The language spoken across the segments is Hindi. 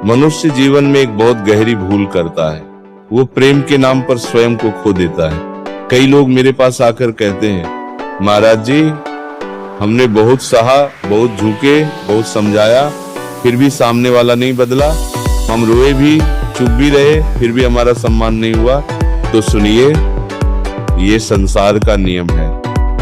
मनुष्य जीवन में एक बहुत गहरी भूल करता है। वो प्रेम के नाम पर स्वयं को खो देता है। कई लोग मेरे पास आकर कहते हैं, महाराज जी, हमने बहुत सहा, बहुत झुके, बहुत समझाया, फिर भी सामने वाला नहीं बदला। हम रोए भी, चुप भी रहे, फिर भी हमारा सम्मान नहीं हुआ। तो सुनिए, ये संसार का नियम है।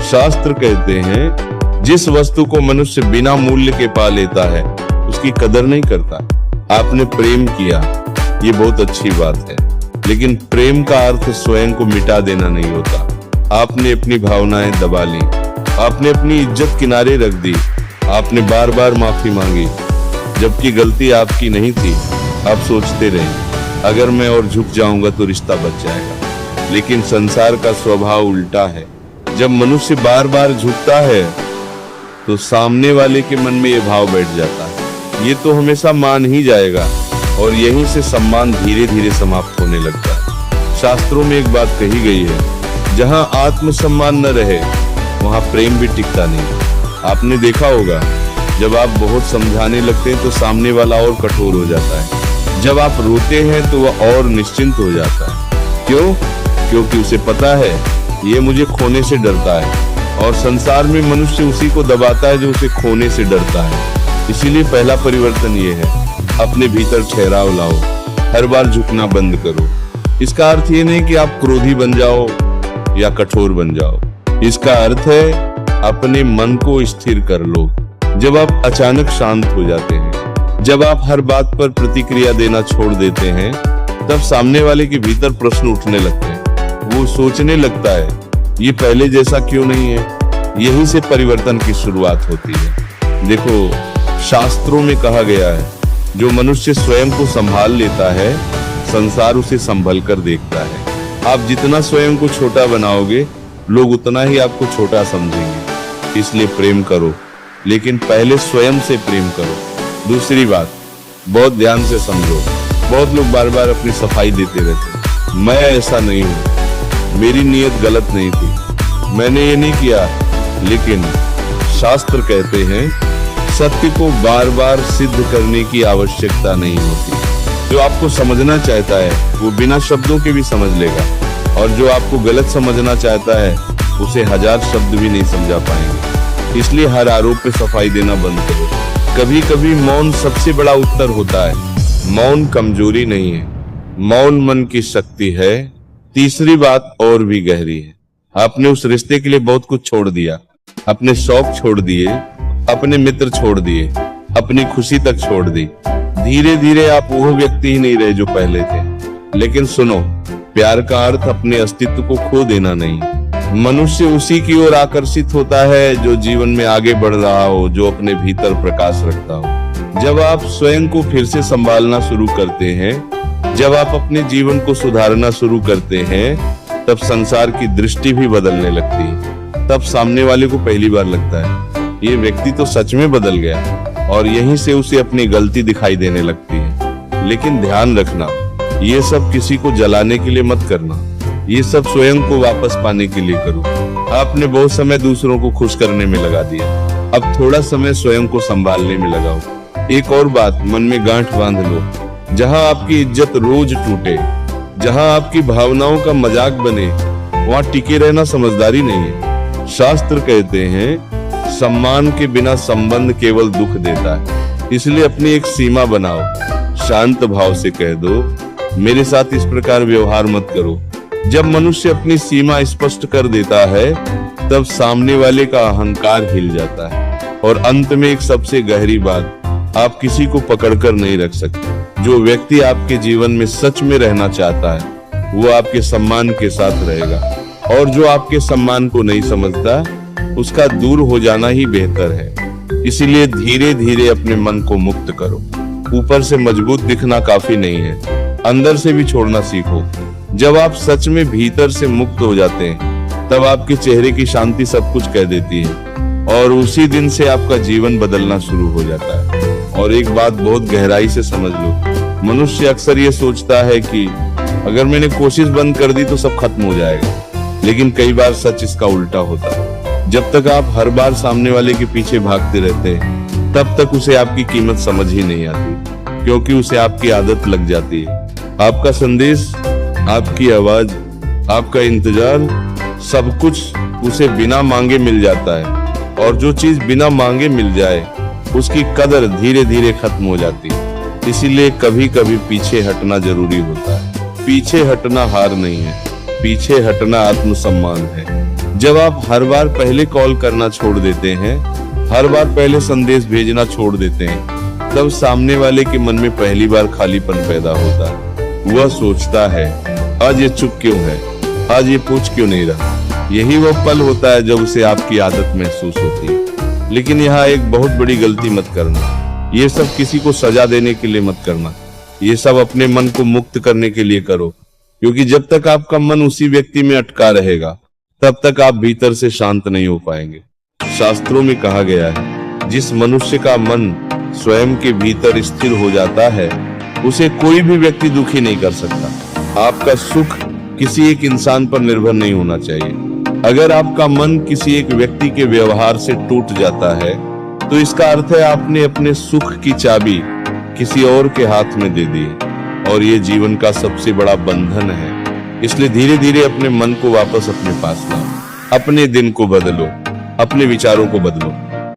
शास्त्र कहते हैं, जिस वस्तु को मनुष्य बिना मूल्य के पा लेता है, उसकी कदर नहीं करता। आपने प्रेम किया, ये बहुत अच्छी बात है, लेकिन प्रेम का अर्थ स्वयं को मिटा देना नहीं होता। आपने अपनी भावनाएं दबा ली, आपने अपनी इज्जत किनारे रख दी, आपने बार बार माफी मांगी, जबकि गलती आपकी नहीं थी। आप सोचते रहे, अगर मैं और झुक जाऊंगा तो रिश्ता बच जाएगा। लेकिन संसार का स्वभाव उल्टा है। जब मनुष्य बार बार झुकता है तो सामने वाले के मन में ये भाव बैठ जाता है, ये तो हमेशा मान ही जाएगा, और यहीं से सम्मान धीरे धीरे समाप्त होने लगता है। शास्त्रों में एक बात कही गई है, जहां आत्मसम्मान न रहे वहां प्रेम भी टिकता नहीं। आपने देखा होगा, जब आप बहुत समझाने लगते हैं तो सामने वाला और कठोर हो जाता है। जब आप रोते हैं तो वह और निश्चिंत हो जाता है। क्यों? क्योंकि उसे पता है ये मुझे खोने से डरता है, और संसार में मनुष्य उसी को दबाता है जो उसे खोने से डरता है। इसीलिए पहला परिवर्तन ये है, अपने भीतर ठहराव लाओ, हर बार झुकना बंद करो। इसका अर्थ ये नहीं कि आप क्रोधी बन जाओ या कठोर बन जाओ। इसका अर्थ है अपने मन को स्थिर कर लो। जब आप अचानक शांत हो जाते हैं, जब आप हर बात पर प्रतिक्रिया देना छोड़ देते हैं, तब सामने वाले के भीतर प्रश्न उठने लगते हैं। वो सोचने लगता है, ये पहले जैसा क्यों नहीं है। यहीं से परिवर्तन की शुरुआत होती है। देखो, शास्त्रों में कहा गया है, जो मनुष्य स्वयं को संभाल लेता है, संसार उसे संभल कर देखता है। आप जितना स्वयं को छोटा बनाओगे, लोग उतना ही आपको छोटा समझेंगे। इसलिए प्रेम करो, लेकिन पहले स्वयं से प्रेम करो। दूसरी बात, बहुत ध्यान से समझो। बहुत लोग बार बार अपनी सफाई देते रहते, मैं ऐसा नहीं हूँ, मेरी नीयत गलत नहीं थी, मैंने ये नहीं किया। लेकिन शास्त्र कहते हैं, सत्य को बार बार सिद्ध करने की आवश्यकता नहीं होती। जो आपको समझना चाहता है वो बिना शब्दों के भी समझ लेगा, और जो आपको गलत समझना चाहता है उसे 1000 शब्द भी नहीं समझा पाएंगे। इसलिए हर आरोप पे सफाई देना बंद करो। कभी कभी मौन सबसे बड़ा उत्तर होता है। मौन कमजोरी नहीं है, मौन मन की शक्ति है। तीसरी बात और भी गहरी है। आपने उस रिश्ते के लिए बहुत कुछ छोड़ दिया, अपने शौक छोड़ दिए, अपने मित्र छोड़ दिए, अपनी खुशी तक छोड़ दी। धीरे धीरे आप वो व्यक्ति ही नहीं रहे जो पहले थे। लेकिन सुनो, प्यार का अर्थ अपने अस्तित्व को खो देना नहीं। मनुष्य उसी की ओर आकर्षित होता है जो जीवन में आगे बढ़ रहा हो, जो अपने भीतर प्रकाश रखता हो। जब आप स्वयं को फिर से संभालना शुरू करते हैं, जब आप अपने जीवन को सुधारना शुरू करते हैं, तब संसार की दृष्टि भी बदलने लगती है। तब सामने वाले को पहली बार लगता है, ये व्यक्ति तो सच में बदल गया, और यहीं से उसे अपनी गलती दिखाई देने लगती है। लेकिन ध्यान रखना, ये सब किसी को जलाने के लिए मत करना, ये सब स्वयं को वापस पाने के लिए करो। आपने बहुत समय दूसरों को खुश करने में लगा दिया, अब थोड़ा समय स्वयं को संभालने में लगाओ। एक और बात मन में गांठ बांध लो, जहां आपकी इज्जत रोज टूटे, जहां आपकी भावनाओं का मजाक बने, वहां टिके रहना समझदारी नहीं है। शास्त्र कहते हैं, सम्मान के बिना संबंध केवल दुख देता है। इसलिए अपनी एक सीमा बनाओ। शांत भाव से कह दो, मेरे साथ इस प्रकार व्यवहार मत करो। जब मनुष्य अपनी सीमा स्पष्ट कर देता है, तब सामने वाले का अहंकार हिल जाता है। और अंत में एक सबसे गहरी बात, आप किसी को पकड़कर नहीं रख सकते। जो व्यक्ति आपके जीवन में सच में रहना चाहता है, वो आपके सम्मान के साथ रहेगा, और जो आपके सम्मान को नहीं समझता, उसका दूर हो जाना ही बेहतर है। इसीलिए धीरे धीरे अपने मन को मुक्त करो। ऊपर से मजबूत दिखना काफी नहीं है, अंदर से भी छोड़ना सीखो। जब आप सच में भीतर से मुक्त हो जाते हैं, तब आपके चेहरे की शांति सब कुछ कह देती है, और उसी दिन से आपका जीवन बदलना शुरू हो जाता है। और एक बात बहुत गहराई से समझ लो, मनुष्य अक्सर ये सोचता है कि अगर मैंने कोशिश बंद कर दी तो सब खत्म हो जाएगा। लेकिन कई बार सच इसका उल्टा होता है। जब तक आप हर बार सामने वाले के पीछे भागते रहते हैं, तब तक उसे आपकी कीमत समझ ही नहीं आती। क्योंकि उसे आपकी आदत लग जाती है। आपका संदेश, आपकी आवाज, आपका इंतजार, सब कुछ उसे बिना मांगे मिल जाता है। और जो चीज बिना मांगे मिल जाए उसकी कदर धीरे धीरे खत्म हो जाती है। इसीलिए कभी कभी पीछे हटना जरूरी होता है। पीछे हटना हार नहीं है, पीछे हटना आत्मसम्मान है। जब आप हर बार पहले कॉल करना छोड़ देते हैं, हर बार पहले संदेश भेजना छोड़ देते हैं, तब सामने वाले के मन में पहली बार खालीपन पैदा होता है। वह सोचता है, आज ये चुप क्यों है, आज ये पूछ क्यों नहीं रहा। यही वो पल होता है जब उसे आपकी आदत महसूस होती है। लेकिन यहाँ एक बहुत बड़ी गलती मत करना। ये सब किसी को सजा देने के लिए मत करना, ये सब अपने मन को मुक्त करने के लिए करो। क्योंकि जब तक आपका मन उसी व्यक्ति में अटका रहेगा, तब तक आप भीतर से शांत नहीं हो पाएंगे। शास्त्रों में कहा गया है, जिस मनुष्य का मन स्वयं के भीतर स्थिर हो जाता है, उसे कोई भी व्यक्ति दुखी नहीं कर सकता। आपका सुख किसी एक इंसान पर निर्भर नहीं होना चाहिए। अगर आपका मन किसी एक व्यक्ति के व्यवहार से टूट जाता है, तो इसका अर्थ है आपने अपने सुख की चाबी किसी और के हाथ में दे दी है। और ये जीवन का सबसे बड़ा बंधन है। इसलिए धीरे धीरे अपने मन को वापस अपने पास लाओ, अपने दिन को बदलो, अपने विचारों को बदलो।